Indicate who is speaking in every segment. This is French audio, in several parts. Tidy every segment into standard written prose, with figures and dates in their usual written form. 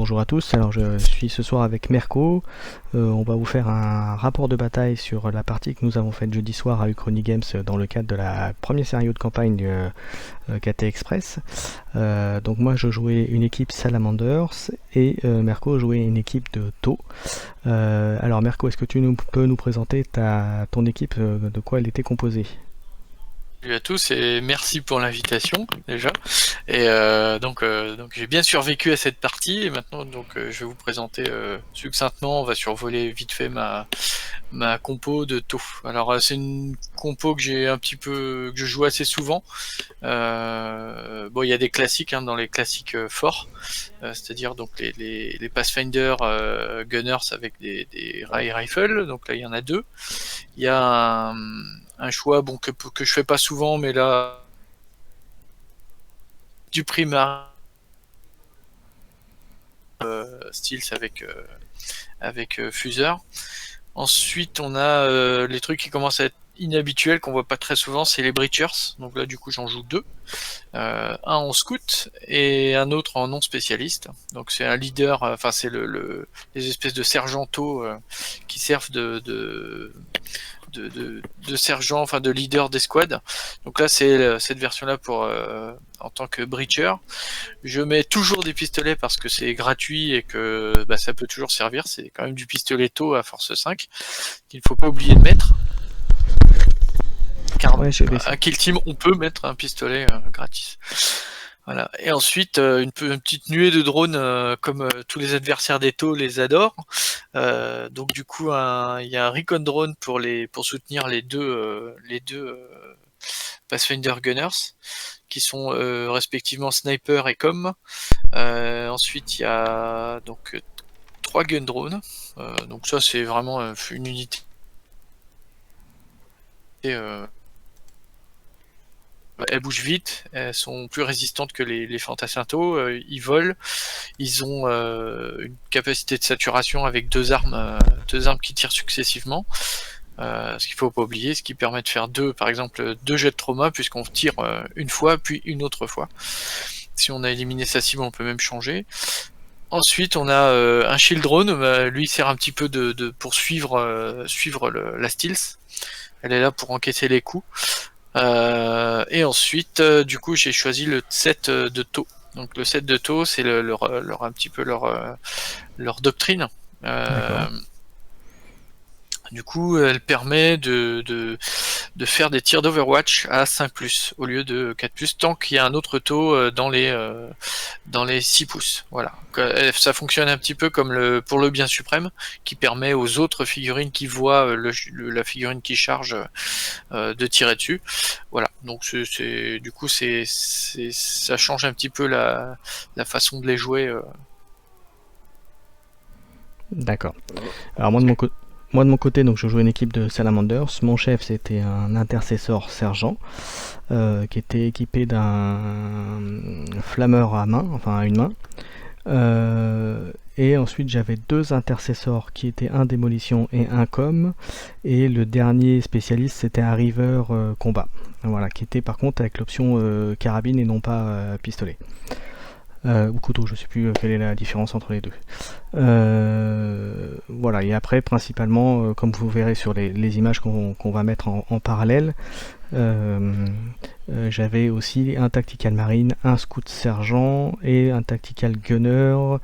Speaker 1: bonjour à tous. Alors je suis ce soir avec Merco. On va vous faire un rapport de bataille sur la partie que nous avons faite jeudi soir à Uchrony Games dans le cadre de la première scénario de campagne KT Express. Donc moi je jouais une équipe Salamanders et Merco jouait une équipe de Tau. Alors Merco, est-ce que tu peux nous présenter ton équipe, de quoi elle était composée?
Speaker 2: Salut à tous et merci pour l'invitation déjà. Et donc j'ai bien survécu à cette partie et maintenant je vais vous présenter succinctement. On va survoler vite fait ma compo de Tau. Alors c'est une compo que que je joue assez souvent. Bon, il y a des classiques dans les classiques forts, c'est-à-dire donc les Pathfinder Gunners avec des Ray Rifle. Donc là il y en a deux. Il y a un choix que je fais pas souvent, mais là du Primar Steels avec Fuseur. Ensuite on a les trucs qui commencent à être inhabituels, qu'on voit pas très souvent, c'est les Breachers. Donc là du coup j'en joue deux, un en scout et un autre en non spécialiste. Donc c'est un leader, enfin c'est les espèces de sergentaux qui servent de sergent, enfin de leader d'escouade. Donc là c'est cette version là pour en tant que breacher. Je mets toujours des pistolets parce que c'est gratuit et que ça peut toujours servir. C'est quand même du pistolet Tau à force 5 qu'il ne faut pas oublier de mettre. Car
Speaker 1: Ouais,
Speaker 2: à Kill Team on peut mettre un pistolet gratis. Voilà. Et ensuite, une petite nuée de drones, comme tous les adversaires des Tau les adorent. Donc du coup, il y a un recon drone pour soutenir les deux Pathfinder Gunners, qui sont respectivement sniper et com. Ensuite, il y a donc 3 gun drones. Donc ça, c'est vraiment une unité. Elles bougent vite, elles sont plus résistantes que les fantassins Tau, ils volent, ils ont une capacité de saturation avec deux armes qui tirent successivement, ce qu'il faut pas oublier, ce qui permet de faire par exemple deux jets de trauma, puisqu'on tire une fois puis une autre fois. Si on a éliminé sa cible, on peut même changer. Ensuite, on a un shield drone, lui il sert un petit peu pour suivre la Stealth. Elle est là pour encaisser les coups. Et ensuite, du coup, j'ai choisi le set de Tau. Donc le set de Tau, c'est un petit peu leur doctrine. Du coup, elle permet de faire des tirs d'Overwatch à 5+, au lieu de 4+, tant qu'il y a un autre Tau dans les 6 pouces. Voilà. Ça fonctionne un petit peu comme pour le bien suprême, qui permet aux autres figurines qui voient la figurine qui charge de tirer dessus. Voilà. Donc du coup, ça change un petit peu la façon de les jouer.
Speaker 1: D'accord. Alors moi de mon côté, donc je jouais une équipe de Salamanders. Mon chef, c'était un intercesseur sergent qui était équipé d'un flammeur à main, enfin à une main. Et ensuite j'avais deux intercesseurs qui étaient un démolition et un com, et le dernier spécialiste c'était un river combat, voilà, qui était par contre avec l'option carabine et non pas pistolet. Ou couteau, je sais plus quelle est la différence entre les deux. Voilà, et après principalement, comme vous verrez sur les images qu'on va mettre en parallèle, j'avais aussi un tactical marine, un scout sergent et un tactical gunner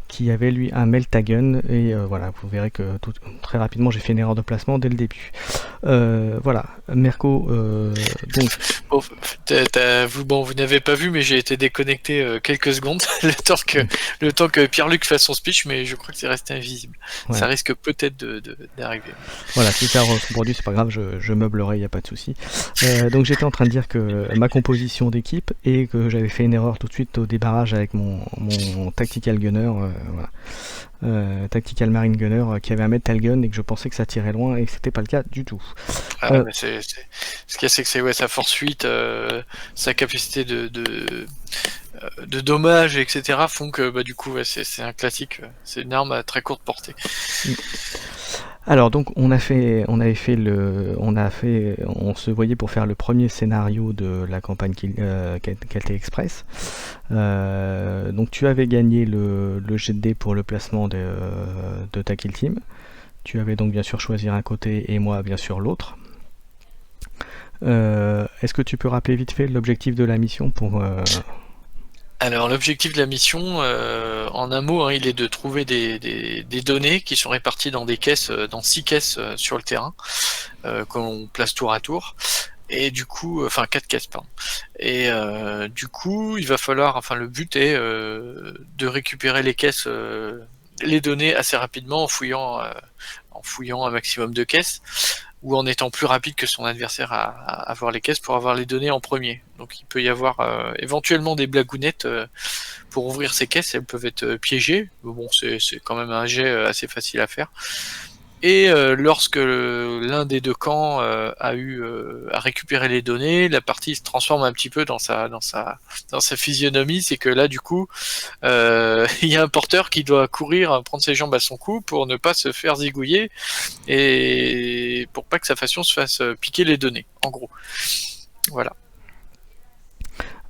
Speaker 1: qui avait lui un meltagun, et voilà, vous verrez que très rapidement j'ai fait une erreur de placement dès le début. Voilà, Merco, donc...
Speaker 2: Vous n'avez pas vu, mais j'ai été déconnecté quelques secondes, le temps que Pierre-Luc fasse son speech, mais je crois que c'est resté invisible. Ouais. Ça risque peut-être d'arriver.
Speaker 1: Voilà, si ça reproduit, c'est pas grave, je meublerai, il n'y a pas de souci. Donc j'étais en train de dire que ma composition d'équipe, et que j'avais fait une erreur tout de suite au débarrage avec mon tactical gunner, voilà. Tactical marine gunner qui avait un metal gun et que je pensais que ça tirait loin, et que c'était pas le cas du tout.
Speaker 2: Mais ce qu'il y a, c'est que sa force 8, sa capacité de dommages, etc. font que du coup c'est un classique, c'est une arme à très courte portée.
Speaker 1: Alors donc on se voyait pour faire le premier scénario de la campagne KT Express. Donc tu avais gagné le jet de dés pour le placement de ta kill team. Tu avais donc bien sûr choisi un côté et moi bien sûr l'autre. Est-ce que tu peux rappeler vite fait l'objectif de la mission pour
Speaker 2: Alors l'objectif de la mission, en un mot, hein, il est de trouver des données qui sont réparties dans des caisses, dans 6 caisses sur le terrain, qu'on place tour à tour. Et du coup, enfin 4 caisses, pardon. Et du coup, il va falloir, enfin le but est de récupérer les caisses, les données assez rapidement en fouillant un maximum de caisses, ou en étant plus rapide que son adversaire à avoir les caisses pour avoir les données en premier. Donc il peut y avoir éventuellement des blagounettes pour ouvrir ces caisses, elles peuvent être piégées, mais bon c'est quand même un jet assez facile à faire. Et lorsque l'un des deux camps a récupéré les données, la partie se transforme un petit peu dans sa physionomie, c'est que là du coup il y a un porteur qui doit courir, prendre ses jambes à son cou pour ne pas se faire zigouiller et pour pas que sa faction se fasse piquer les données, en gros. Voilà.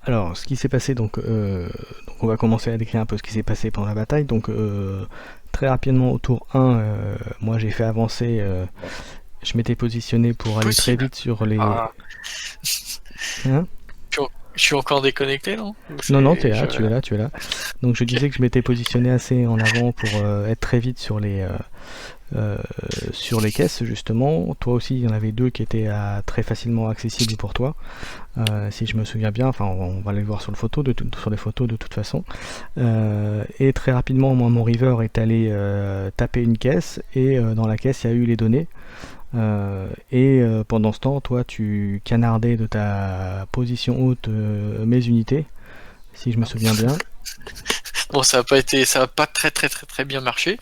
Speaker 1: Alors, ce qui s'est passé, donc on va commencer à décrire un peu ce qui s'est passé pendant la bataille. Donc, très rapidement, au tour 1, moi j'ai fait avancer, je m'étais positionné pour aller très vite sur les...
Speaker 2: Ah.
Speaker 1: Hein?
Speaker 2: Je suis encore déconnecté, non?
Speaker 1: Non, tu es là. Donc je disais que je m'étais positionné assez en avant pour être très vite sur les caisses, justement. Toi aussi, il y en avait 2 qui étaient très facilement accessibles pour toi, si je me souviens bien. Enfin, on va les voir sur les photos de toute façon. Et très rapidement, moi, mon river est allé taper une caisse, et dans la caisse, il y a eu les données. Pendant ce temps, toi, tu canardais de ta position haute mes unités, si je me souviens bien.
Speaker 2: Bon, ça a pas très bien marché.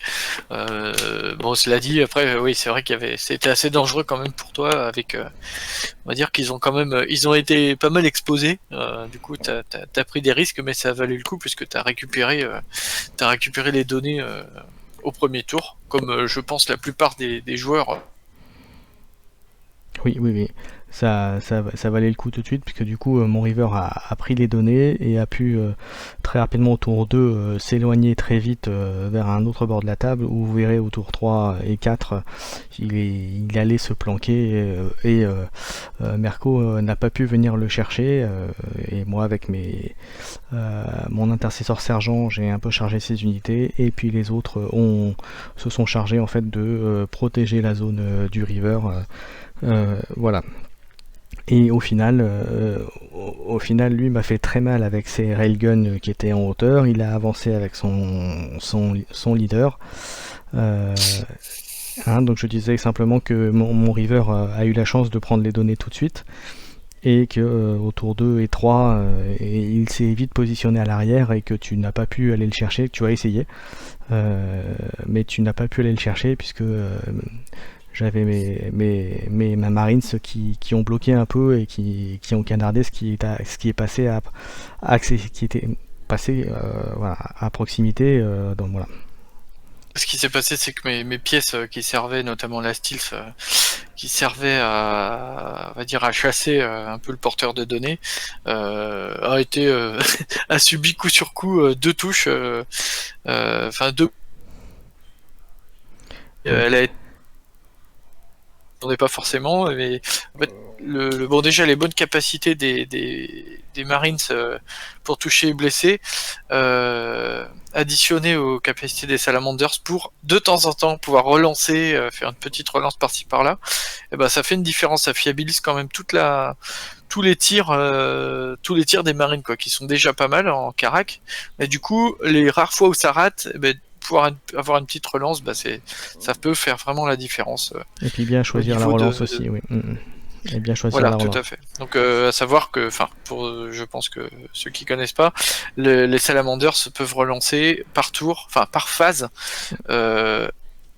Speaker 2: Bon, cela dit, après, oui, c'est vrai c'était assez dangereux quand même pour toi. Avec, on va dire qu'ils ont quand même, ils ont été pas mal exposés. Du coup, t'as pris des risques, mais ça a valu le coup puisque t'as récupéré les données au premier tour, comme je pense la plupart des joueurs.
Speaker 1: Oui. Ça valait le coup tout de suite, puisque du coup mon river a pris les données et a pu très rapidement au tour 2 s'éloigner très vite vers un autre bord de la table, où vous verrez au tour 3 et 4 il allait se planquer, et Merco n'a pas pu venir le chercher, et moi avec mon intercesseur sergent, j'ai un peu chargé ses unités, et puis les autres se sont chargés en fait de protéger la zone du river. Voilà. Et au final, lui m'a fait très mal avec ses railguns qui étaient en hauteur. Il a avancé avec son leader. Donc je disais simplement que mon river a eu la chance de prendre les données tout de suite, et que au tour 2 et 3, il s'est vite positionné à l'arrière, et que tu n'as pas pu aller le chercher, que tu as essayé, mais tu n'as pas pu aller le chercher, puisque j'avais ma Marines qui ont bloqué un peu et qui ont canardé ce qui est passé qui était passé à proximité. Donc voilà.
Speaker 2: Ce qui s'est passé, c'est que mes pièces qui servaient, notamment la Stealth, qui servait on va dire, à chasser un peu le porteur de données, a subi coup sur coup 2 touches, enfin 2. Elle a été, on n'est pas forcément, mais en fait, bon, déjà les bonnes capacités des Marines pour toucher et blesser, additionné aux capacités des Salamanders pour de temps en temps pouvoir relancer, faire une petite relance par-ci par-là, et ben ça fait une différence, ça fiabilise quand même tous les tirs des Marines, quoi, qui sont déjà pas mal en carac. Et du coup, les rares fois où ça rate, pouvoir avoir une petite relance, ça peut faire vraiment la différence.
Speaker 1: Et puis bien choisir la relance aussi, oui. Et bien choisir la relance.
Speaker 2: Voilà, tout à fait. Donc à savoir que, je pense que ceux qui connaissent pas, les Salamanders peuvent relancer par tour, enfin par phase, à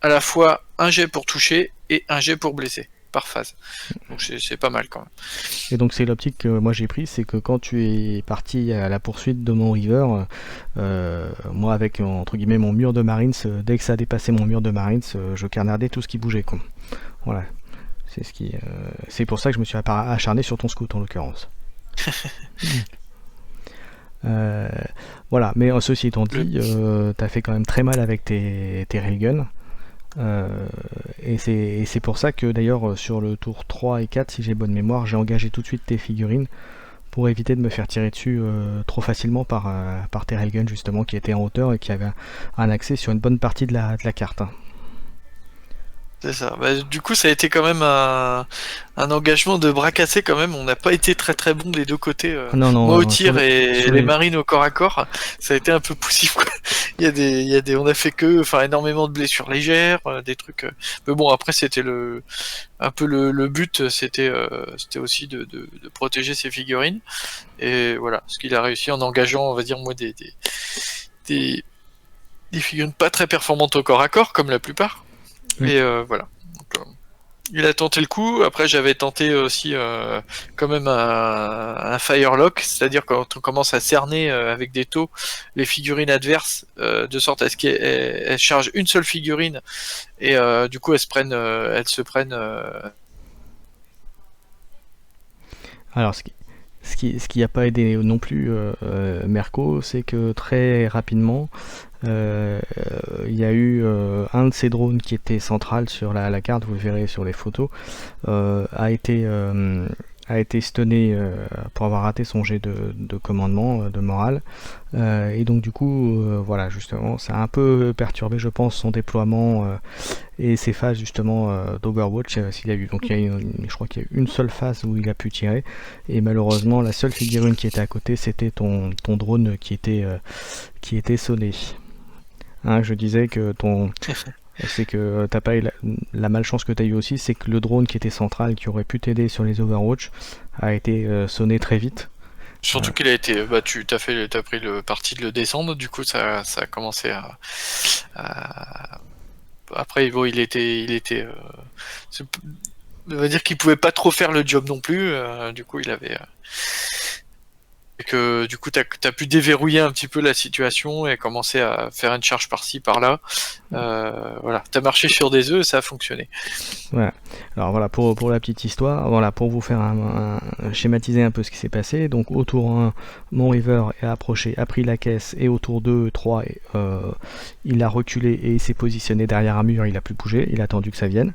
Speaker 2: la fois un jet pour toucher et un jet pour blesser. par phase. Donc c'est pas mal quand même.
Speaker 1: Et donc c'est l'optique que moi j'ai pris, c'est que quand tu es parti à la poursuite de mon River, moi avec entre guillemets mon mur de Marines, dès que ça a dépassé mon mur de Marines, je carnardais tout ce qui bougeait, quoi. Voilà. C'est pour ça que je me suis acharné sur ton scout en l'occurrence. Voilà, mais ceci étant dit, t'as fait quand même très mal avec tes railguns. Et c'est pour ça que d'ailleurs sur le tour 3 et 4, si j'ai bonne mémoire, j'ai engagé tout de suite tes figurines pour éviter de me faire tirer dessus trop facilement par tes railguns justement qui étaient en hauteur et qui avaient un accès sur une bonne partie de la carte.
Speaker 2: C'est ça. Bah, du coup, ça a été quand même un engagement de bras cassés quand même. On n'a pas été très très bon des deux côtés.
Speaker 1: Non,
Speaker 2: moi au tir et les marines au corps à corps, ça a été un peu poussif, quoi. On a fait énormément de blessures légères, des trucs. Mais bon, après c'était un peu le but, c'était aussi de protéger ses figurines. Et voilà, ce qu'il a réussi en engageant, on va dire moi des figurines pas très performantes au corps à corps, comme la plupart. Et voilà. Donc, il a tenté le coup. Après, j'avais tenté aussi quand même un firelock, c'est-à-dire quand on commence à cerner avec des taux les figurines adverses, de sorte à ce qu'elles chargent une seule figurine et du coup elles se prennent.
Speaker 1: Alors ce qui n'a pas aidé non plus Merco, c'est que très rapidement, il y a eu un de ces drones qui était central sur la carte, vous le verrez sur les photos, a été stunné pour avoir raté son jet de commandement, de morale, et donc du coup voilà, justement ça a un peu perturbé je pense son déploiement et ses phases justement d'Overwatch s'il y a eu. Donc je crois qu'il y a eu une seule phase où il a pu tirer, et malheureusement la seule figurine qui était à côté c'était ton drone qui était sonné. Hein, je disais que c'est que t'as pas eu la malchance que tu as eu aussi, c'est que le drone qui était central, qui aurait pu t'aider sur les Overwatch, a été sonné très vite.
Speaker 2: Surtout qu'il a été battu, t'as pris le parti de le descendre, du coup ça a commencé à... Après bon, il était on va dire qu'il pouvait pas trop faire le job non plus, du coup il avait... Et que du coup t'as pu déverrouiller un petit peu la situation et commencer à faire une charge par-ci par-là. Voilà, t'as marché sur des œufs et ça a fonctionné.
Speaker 1: Voilà. Alors voilà, pour la petite histoire, voilà, pour vous faire schématiser un peu ce qui s'est passé. Donc au tour 1, mon River est approché, a pris la caisse, et au tour 2, 3, il a reculé et il s'est positionné derrière un mur, il a plus bougé, il a attendu que ça vienne.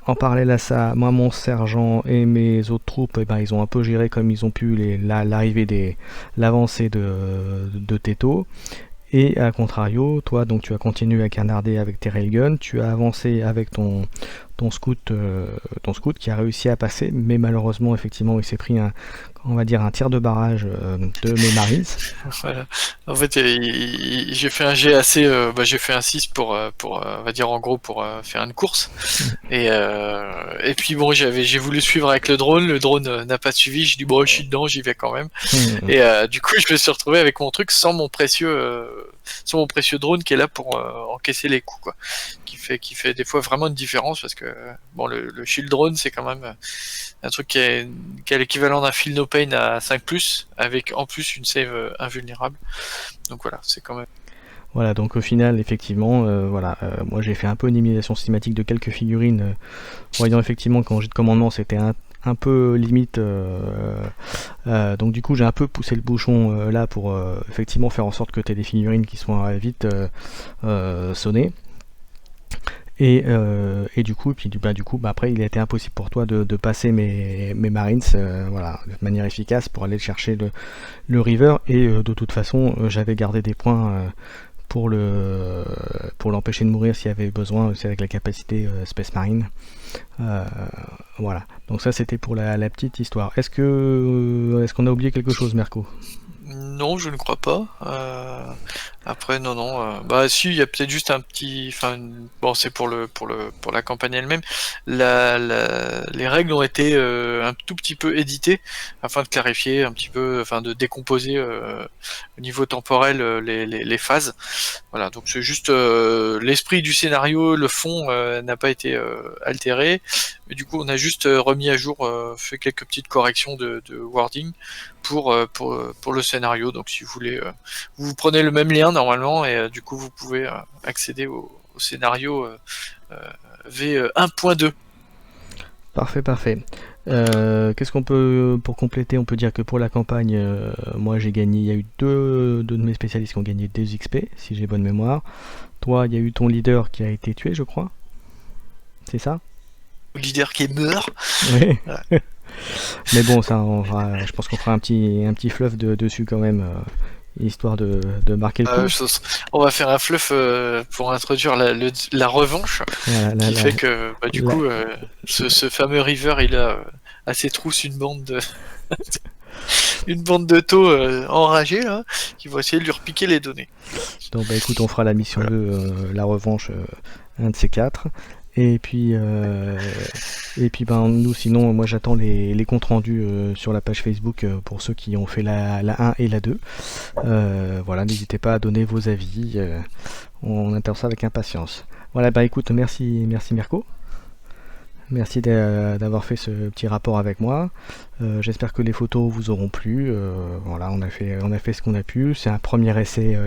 Speaker 1: En parallèle à ça, moi mon sergent et mes autres troupes, ils ont un peu géré comme ils ont pu l'avancée de Teto. Et à contrario, toi donc tu as continué à canarder avec tes railguns, tu as avancé avec ton scout qui a réussi à passer, mais malheureusement effectivement il s'est pris un tir de barrage de mes Marines.
Speaker 2: Voilà. En fait, j'ai fait un jet assez, j'ai fait un 6 pour on va dire en gros pour faire une course. Et puis bon, j'ai voulu suivre avec le drone n'a pas suivi, j'ai dit bon je suis dedans, j'y vais quand même. Et du coup je me suis retrouvé avec mon truc sans mon précieux drone qui est là pour encaisser les coups, quoi. Qui fait des fois vraiment une différence, parce que bon, le shield drone c'est quand même un truc qui a l'équivalent d'un Feel No Pain à 5+, avec en plus une save invulnérable. Donc voilà, c'est quand même...
Speaker 1: Voilà, donc au final, effectivement, moi j'ai fait un peu une élimination systématique de quelques figurines, voyant effectivement qu'en jet de commandement c'était un peu limite, donc du coup j'ai un peu poussé le bouchon là pour effectivement faire en sorte que tu aies des figurines qui soient vite sonnées. Et du coup, après il a été impossible pour toi de passer mes Marines voilà, de manière efficace pour aller chercher le River, et de toute façon j'avais gardé des points pour l'empêcher de mourir s'il y avait besoin, aussi avec la capacité Space Marine. Voilà, donc ça c'était pour la petite histoire. Est-ce qu'on a oublié quelque chose, Merco ?
Speaker 2: Non, je ne crois pas. Après, non, non. Bah, si, il y a peut-être juste un petit. Enfin, bon, c'est pour la campagne elle-même. Les règles ont été un tout petit peu éditées afin de clarifier un petit peu, enfin, de décomposer au niveau temporel les phases. Voilà, donc c'est juste l'esprit du scénario, le fond n'a pas été altéré. Mais du coup, on a juste remis à jour, fait quelques petites corrections de wording pour le scénario. Donc si vous voulez, vous prenez le même lien normalement et du coup vous pouvez accéder au scénario V1.2.
Speaker 1: Parfait, parfait. Qu'est-ce qu'on peut, pour compléter, on peut dire que pour la campagne, moi j'ai gagné, il y a eu deux de mes spécialistes qui ont gagné 2 XP, si j'ai bonne mémoire. Toi, il y a eu ton leader qui a été tué, je crois. C'est ça?
Speaker 2: Le leader qui meurt.
Speaker 1: Oui.
Speaker 2: Voilà.
Speaker 1: Mais bon, ça, je pense qu'on fera un petit fluff dessus quand même, histoire de marquer le coup.
Speaker 2: On va faire un fluff pour introduire la revanche, qui fait que du coup, ce fameux River, il a à ses trousses une bande de une bande de taux enragés là, qui vont essayer de lui repiquer les données.
Speaker 1: Donc bah écoute, on fera la mission 2, la revanche, un de ces 4. Et puis ben nous sinon, moi j'attends les comptes rendus sur la page Facebook pour ceux qui ont fait la 1 et la 2. Voilà, n'hésitez pas à donner vos avis, on attend ça avec impatience. Voilà, bah écoute, merci Mirko. Merci d'avoir fait ce petit rapport avec moi. J'espère que les photos vous auront plu. Voilà, on a fait ce qu'on a pu. C'est un premier essai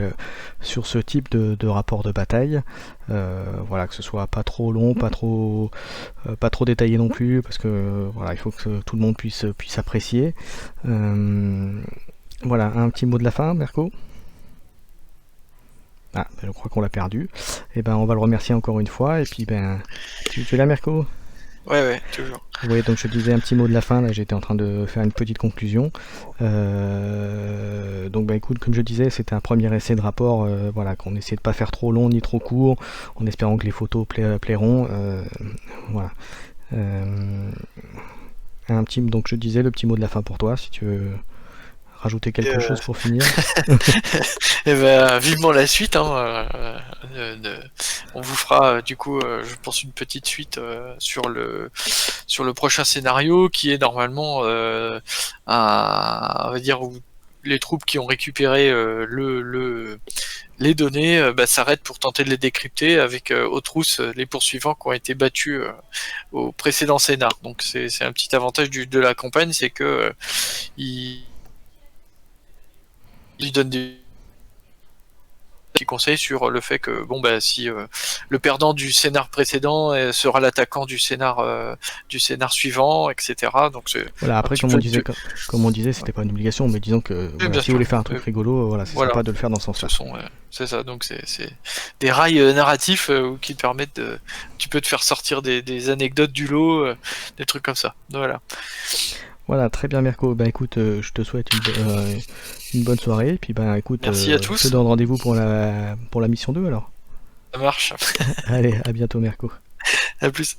Speaker 1: sur ce type de rapport de bataille. Voilà, que ce soit pas trop long, pas trop détaillé non plus, parce que voilà, il faut que tout le monde puisse apprécier. Voilà, un petit mot de la fin, Mirko. Ah, ben, je crois qu'on l'a perdu. Et ben, on va le remercier encore une fois. Et puis, ben, tu es là, Mirko?
Speaker 2: Ouais, toujours.
Speaker 1: Oui, donc je disais un petit mot de la fin, là j'étais en train de faire une petite conclusion. Donc bah écoute, comme je disais, c'était un premier essai de rapport, voilà, qu'on essayait de pas faire trop long ni trop court, en espérant que les photos plairont. Voilà. Donc je disais le petit mot de la fin pour toi, si tu veux rajouter quelque chose pour finir.
Speaker 2: Et ben, vivement la suite. Hein, on vous fera du coup, je pense, une petite suite sur le prochain scénario, qui est normalement on va dire, où les troupes qui ont récupéré les données s'arrêtent pour tenter de les décrypter avec aux trousses les poursuivants qui ont été battus au précédent scénar. Donc c'est un petit avantage de la campagne, c'est que il donne des petits conseils sur le fait que si le perdant du scénar précédent sera l'attaquant du scénar suivant, etc. Donc
Speaker 1: voilà, après comme on disait, c'était pas une obligation, mais disons que voilà, si vous voulez faire un truc rigolo, voilà, c'est sympa de le faire dans ce sens-là.
Speaker 2: C'est ça, donc c'est des rails narratifs qui te permettent tu peux te faire sortir des anecdotes du lot, des trucs comme ça. Voilà.
Speaker 1: Voilà, très bien Mirko. Bah écoute, je te souhaite une bonne soirée. Et puis bah écoute,
Speaker 2: merci à tous.
Speaker 1: Je te donne rendez-vous pour la mission 2 alors.
Speaker 2: Ça marche.
Speaker 1: Allez, à bientôt Mirko.
Speaker 2: À plus.